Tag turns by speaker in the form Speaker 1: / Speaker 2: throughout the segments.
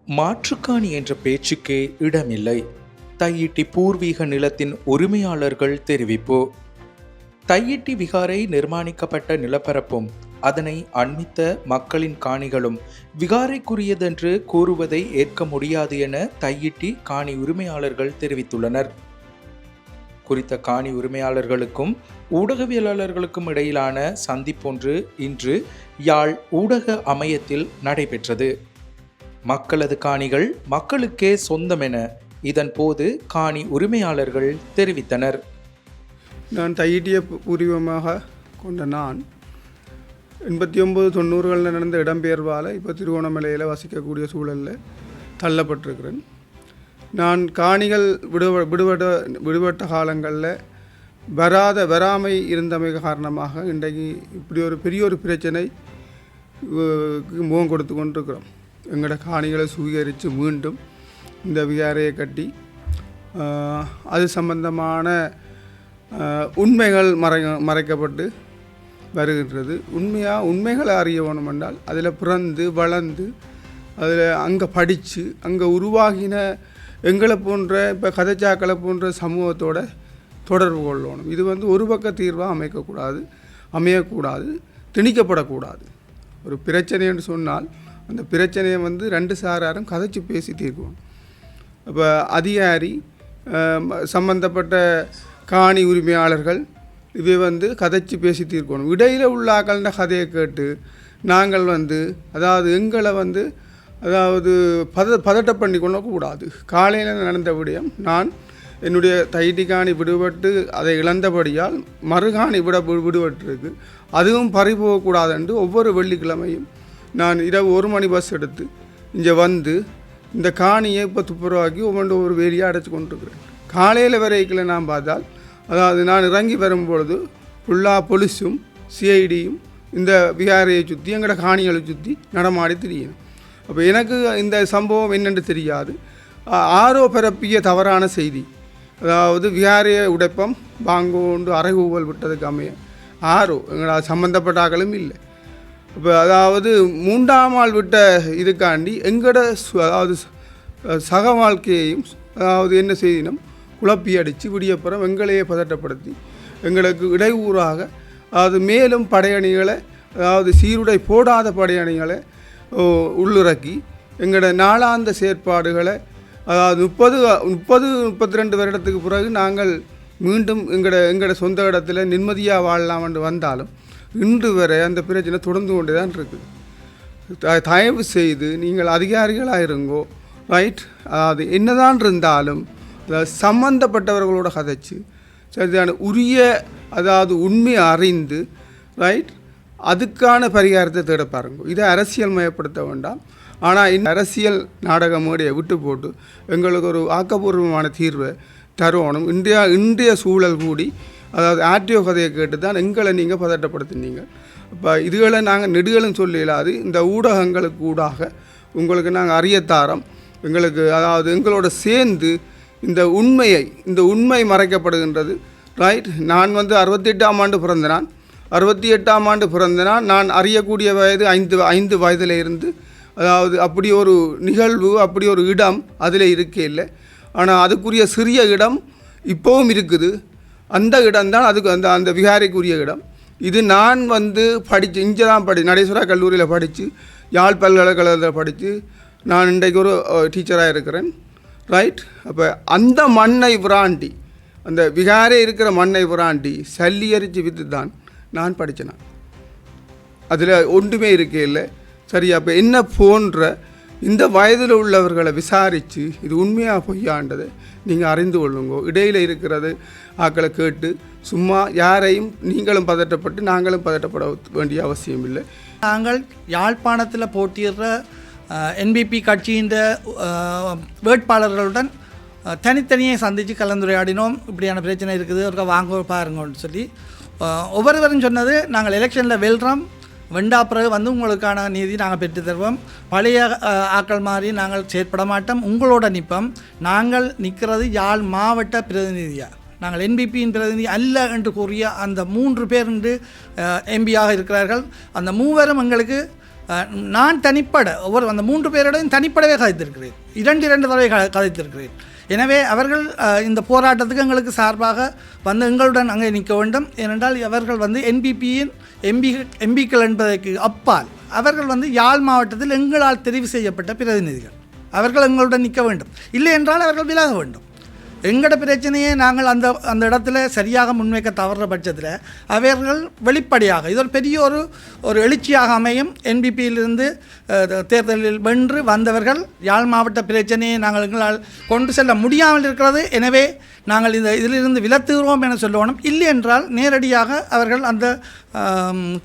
Speaker 1: மாற்றுக்காணி என்ற பேச்சுக்கே இடமில்லை. தையிட்டி பூர்வீக நிலத்தின் உரிமையாளர்கள் தெரிவிப்பு. தையிட்டி விகாரை நிர்மாணிக்கப்பட்ட நிலப்பரப்பும் அதனை அண்மித்த மக்களின் காணிகளும் விகாரைக்குரியதென்று கூறுவதை ஏற்க முடியாது என தையிட்டி காணி உரிமையாளர்கள் தெரிவித்துள்ளனர். குறித்த காணி உரிமையாளர்களுக்கும் ஊடகவியலாளர்களுக்கும் இடையிலான சந்திப்பொன்று இன்று யாழ் ஊடக அமையத்தில் நடைபெற்றது. மக்களது காணிகள் மக்களுக்கே சொந்தம் என இதன் போது காணி உரிமையாளர்கள் தெரிவித்தனர்.
Speaker 2: நான் தையிட்டியை பூர்வீகமாக கொண்ட நான் 89-90களில் நடந்த இடம்பெயர்வால் இப்போ திருவோணமலையில் வசிக்கக்கூடிய சூழலில் தள்ளப்பட்டிருக்கிறேன். நான் காணிகள் விடுபட்ட காலங்களில் வராமை இருந்தமை காரணமாக இன்றைக்கு இப்படி ஒரு பெரிய ஒரு பிரச்சனை முகம் கொடுத்து கொண்டிருக்கிறோம். எங்களோட காணிகளை சுவீகரித்து மீண்டும் இந்த விகாரையை கட்டி அது சம்பந்தமான உண்மைகள் மறைக்கப்பட்டு வருகின்றது. உண்மைகளை அறிய வேணும் என்றால் அதில் பிறந்து வளர்ந்து அதில் அங்கே படித்து அங்கே உருவாகின எங்களை போன்ற இப்போ கதைச்சாக்களை போன்ற சமூகத்தோட தொடர்பு கொள்ளணும். இது ஒரு பக்க தீர்வாக அமையக்கூடாது, திணிக்கப்படக்கூடாது. ஒரு பிரச்சனை என்று சொன்னால் அந்த பிரச்சனையை ரெண்டு சாராரும் கதைச்சி பேசி தீர்க்கணும். இப்போ அதிகாரி சம்பந்தப்பட்ட காணி உரிமையாளர்கள் இவை கதைச்சி பேசி தீர்க்கணும். இடையில் உள்ள ஆக்கள்ன கதையை கேட்டு நாங்கள் அதாவது எங்களை அதாவது பதட்டம் பண்ணி கொள்ளக்கூடாது. காலையில் நடந்த விடயம் நான் என்னுடைய தையிட்டி காணி விடுபட்டு அதை இழந்தபடியால் மறுகாணி விடுபட்டிருக்கு. அதுவும் பறிபோகக்கூடாது என்று ஒவ்வொரு வெள்ளிக்கிழமையும் நான் இரவு 1 மணி பஸ் எடுத்து இங்கே இந்த காணியை இப்போ துப்புரவாக்கி ஒவ்வொரு வேலியாக அடைச்சி கொண்டிருக்கிறேன். காலையில் வரைக்கும் நான் பார்த்தால் அதாவது நான் இறங்கி வரும்பொழுது ஃபுல்லாக போலீஸும் சிஐடியும் இந்த விகாரையை சுற்றி எங்களோட காணிகளை சுற்றி நடமாடி திரியணும். அப்போ எனக்கு இந்த சம்பவம் என்னென்று தெரியாது. ஆரோ பரப்பிய தவறான செய்தி, அதாவது விகாரையை உடைப்பம் வாங்கோண்டு அறைகூவல் விட்டதுக்கு அமைய ஆரோ எங்களோட சம்மந்தப்பட்ட ஆக்களும் இல்லை. இப்போ அதாவது 3ஆம் ஆள் விட்ட இதுக்காண்டி எங்களோட அதாவது சக வாழ்க்கையையும் அதாவது என்ன செய்தினம் குழப்பி அடித்து விடியப்புறம் எங்களையே பதட்டப்படுத்தி எங்களுக்கு இடையூறாக அதாவது மேலும் படையணிகளை அதாவது சீருடை போடாத படையணிகளை உள்ளிறக்கி எங்களோட நாளாந்த செயற்பாடுகளை அதாவது 32 வருடத்துக்கு பிறகு நாங்கள் மீண்டும் எங்களோட சொந்த இடத்துல நிம்மதியாக வாழலாம் என்று வந்தாலும் இன்று வரை அந்த பிரச்சனை தொடர்ந்து கொண்டே தான் இருக்குது. தயவு செய்து நீங்கள் அதிகாரிகளாக இருங்கோ, ரைட். அதாவது என்னதான் இருந்தாலும் அதாவது சம்பந்தப்பட்டவர்களோட கதைச்சு சரியான உரிய அதாவது உண்மையை அறிந்து ரைட் அதுக்கான பரிகாரத்தை தேட பாருங்க. இதை அரசியல் மயப்படுத்த வேண்டாம். ஆனால் இந்த அரசியல் நாடக மேடையை விட்டு போட்டு எங்களுக்கு ஒரு ஆக்கப்பூர்வமான தீர்வை தருவணும். இன்றைய சூழல் கூடி அதாவது ஆர்டிஓ கதையை கேட்டு தான் எங்களை நீங்கள் பதட்டப்படுத்தினீங்க. இப்போ இதுகளை நாங்கள் நெடுகளும் சொல்லலாது. இந்த ஊடகங்களுக்கு ஊடாக உங்களுக்கு நாங்கள் அறியத்தாரம் எங்களுக்கு அதாவது எங்களோட சேர்ந்து இந்த உண்மை மறைக்கப்படுகின்றது. ரைட். நான் 68ஆம் ஆண்டு பிறந்தனான். 68ஆம் ஆண்டு பிறந்தனான். நான் அறியக்கூடிய வயது 5 வயதில் இருந்து அதாவது அப்படி ஒரு நிகழ்வு அப்படி ஒரு இடம் அதில் இருக்கே இல்லை. ஆனால் அதுக்குரிய சிறிய இடம் இப்போவும் இருக்குது. அந்த இடம்தான் அதுக்கு அந்த விகாரைக்குரிய இடம். இது நான் படித்து இங்கே தான் நடேஸ்வரா கல்லூரியில் படித்து யாழ் பல்கலைக்கழகத்தில் படித்து நான் இன்றைக்கு ஒரு டீச்சராக இருக்கிறேன். ரைட். அப்போ அந்த மண்ணை புராண்டி அந்த விகாரே இருக்கிற மண்ணை புராண்டி சல்லியரிச்சு வித்து தான் நான் படித்தேன். அதில் ஒன்றுமே இருக்கே இல்லை. சரி. அப்போ என்ன போன்ற இந்த வயதில் உள்ளவர்களை விசாரித்து இது உண்மையாக பொய்யாண்டதை நீங்கள் அறிந்து கொள்ளுங்கோ. இடையில் இருக்கிறது ஆக்களை கேட்டு சும்மா யாரையும் நீங்களும் பதட்டப்பட்டு நாங்களும் பதட்டப்பட வேண்டிய அவசியம் இல்லை.
Speaker 3: நாங்கள் யாழ்ப்பாணத்தில் போட்டியிடுற NBP கட்சியின் வேட்பாளர்களுடன் தனித்தனியே சந்தித்து கலந்துரையாடினோம். இப்படியான பிரச்சனை இருக்குது, ஒரு வாங்க பாருங்கன்னு சொல்லி ஒவ்வொருவரும் சொன்னது, நாங்கள் எலெக்ஷனில் வெல்றோம், வெண்டா பிறகு உங்களுக்கான நீதி நாங்கள் பெற்று தருவோம், பழைய ஆக்கள் மாதிரி நாங்கள் செயற்பட மாட்டோம், உங்களோட நிற்போம். நாங்கள் நிற்கிறது யாழ் மாவட்ட பிரதிநிதியாக, நாங்கள் NBPயின் பிரதிநிதி அல்ல என்று கூறிய அந்த 3 பேர் என்று எம்பியாக இருக்கிறார்கள். அந்த 3 எங்களுக்கு நான் தனிப்பட ஒவ்வொரு அந்த 3 பேரோடையும் தனிப்படவே கதைத்திருக்கிறேன், 2 தடவை கதைத்திருக்கிறேன். எனவே அவர்கள் இந்த போராட்டத்துக்கு எங்களுக்கு சார்பாக வந்து எங்களுடன் அங்கே நிற்க வேண்டும். ஏனென்றால் அவர்கள் வந்து என்பிபியின் எம்பிக்கள் என்பதற்கு அப்பால் அவர்கள் வந்து யாழ் மாவட்டத்தில் எங்களால் தெரிவு செய்யப்பட்ட பிரதிநிதிகள். அவர்கள் எங்களுடன் நிற்க வேண்டும், இல்லை என்றால் அவர்கள் விலக வேண்டும். எங்களோட பிரச்சனையை நாங்கள் அந்த இடத்துல சரியாக முன்வைக்க தவறுற பட்சத்தில் அவர்கள் வெளிப்படையாக இது ஒரு பெரிய ஒரு எழுச்சியாக அமையும். என்பிபியிலிருந்து தேர்தலில் வென்று வந்தவர்கள் யாழ் மாவட்ட பிரச்சனையை நாங்கள் எங்களால் கொண்டு செல்ல முடியாமல் இருக்கிறது. எனவே நாங்கள் இதிலிருந்து விலத்துகிறோம் என சொல்லணும். இல்லை என்றால் நேரடியாக அவர்கள் அந்த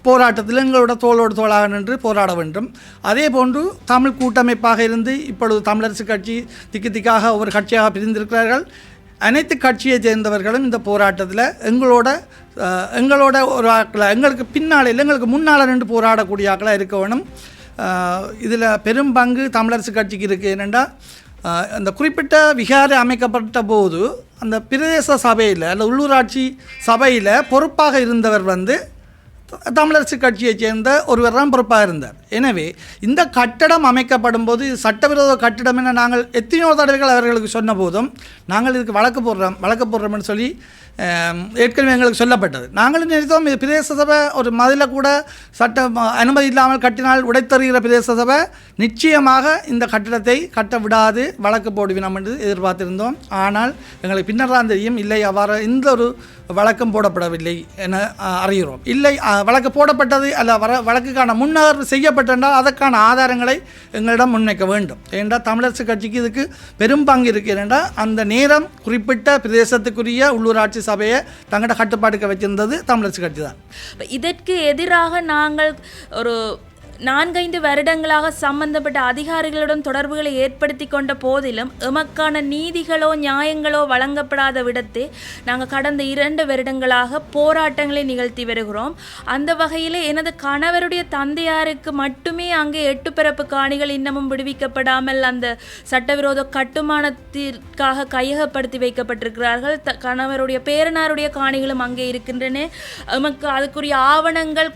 Speaker 3: போராட்டத்தில் எங்களோட தோளோடு தோளாக நின்று போராட வேண்டும். அதே போன்று தமிழ் கூட்டமைப்பாக இருந்து இப்பொழுது தமிழரசு கட்சி திக்காக ஒரு கட்சியாக பிரிந்திருக்கிறார்கள். அனைத்து கட்சியை சேர்ந்தவர்களும் இந்த போராட்டத்தில் எங்களோட ஒரு ஆக்களை எங்களுக்கு பின்னால் இல்லை எங்களுக்கு முன்னால் நின்று போராடக்கூடிய ஆக்களாக இருக்க வேணும். இதில் பெரும் பங்கு தமிழரசு கட்சிக்கு இருக்குது. என்னென்னா அந்த குறிப்பிட்ட விகாரை அமைக்கப்பட்ட போது அந்த பிரதேச சபையில் அல்ல உள்ளூராட்சி சபையில் பொறுப்பாக இருந்தவர் வந்து தமிழரசு கட்சியைச் சேர்ந்த ஒருவர் தான் பொறுப்பாக இருந்தார். எனவே இந்த கட்டடம் அமைக்கப்படும் போது இது சட்டவிரோத கட்டிடம் என நாங்கள் எத்தனையோ தடவைகள் அவர்களுக்கு சொன்ன போதும் நாங்கள் இதுக்கு வழக்கு போடுறோம்னு சொல்லி ஏற்கனவே எங்களுக்கு சொல்லப்பட்டது. நாங்களும் நினைத்தோம் இது பிரதேச சபை ஒரு மதில கூட சட்ட அனுமதி இல்லாமல் கட்டினால் உடைத்தருகிற பிரதேச சபை நிச்சயமாக இந்த கட்டிடத்தை கட்ட விடாது வழக்கு போடுவினோம் என்று எதிர்பார்த்திருந்தோம். ஆனால் எங்களுக்கு பின்னர் தான் தெரியும் இல்லை அவ்வாறு எந்த ஒரு வழக்கம் போடப்படவில்லை என அறிகிறோம். இல்லை வழக்கு போடப்பட்டது அல்ல வழக்குக்கான முன்னகர்வு செய்யப்பட்டிருந்தால் அதற்கான ஆதாரங்களை எங்களிடம் முன்வைக்க வேண்டும். ஏனென்றால் தமிழரசு கட்சிக்கு இதுக்கு பெரும் பங்கு இருக்கிறேன்டா அந்த நேரம் குறிப்பிட்ட பிரதேசத்துக்குரிய உள்ளூராட்சி சபையை தங்களோட கட்டுப்பாட்டுக்கு வச்சிருந்தது தமிழரசு கட்சி தான்.
Speaker 4: இதற்கு எதிராக நாங்கள் ஒரு 4-5 வருடங்களாக சம்பந்தப்பட்ட அதிகாரிகளுடன் தொடர்புகளை ஏற்படுத்தி கொண்ட போதிலும் எமக்கான நீதிகளோ நியாயங்களோ வழங்கப்படாத விடத்தே நாங்கள் கடந்த 2 வருடங்களாக போராட்டங்களை நிகழ்த்தி வருகிறோம். அந்த வகையில் எனது கணவருடைய தந்தையாருக்கு மட்டுமே அங்கே 8 பிறப்பு காணிகள் இன்னமும் விடுவிக்கப்படாமல் அந்த சட்டவிரோத கட்டுமானத்திற்காக கையகப்படுத்தி வைக்கப்பட்டிருக்கிறார்கள். கணவருடைய பேரனாருடைய காணிகளும் அங்கே இருக்கின்றன. எமக்கு அதுக்குரிய ஆவணங்கள்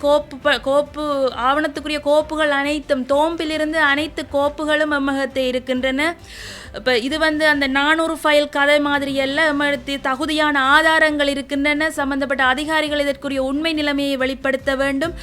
Speaker 4: ஆவணத்துக்குரிய கோப்புகள் அனைத்தும் தோம்பிலிருந்து அனைத்து கோப்புகளும் எம்மகத்தை இருக்கின்றன. இப்போ இது வந்து அந்த 400 ஃபைல் கதை மாதிரி அல்ல. எம்மகத்தை தகுதியான ஆதாரங்கள் இருக்கின்றன. சம்பந்தப்பட்ட அதிகாரிகள் இதற்குரிய உண்மை நிலைமையை வெளிப்படுத்த வேண்டும்.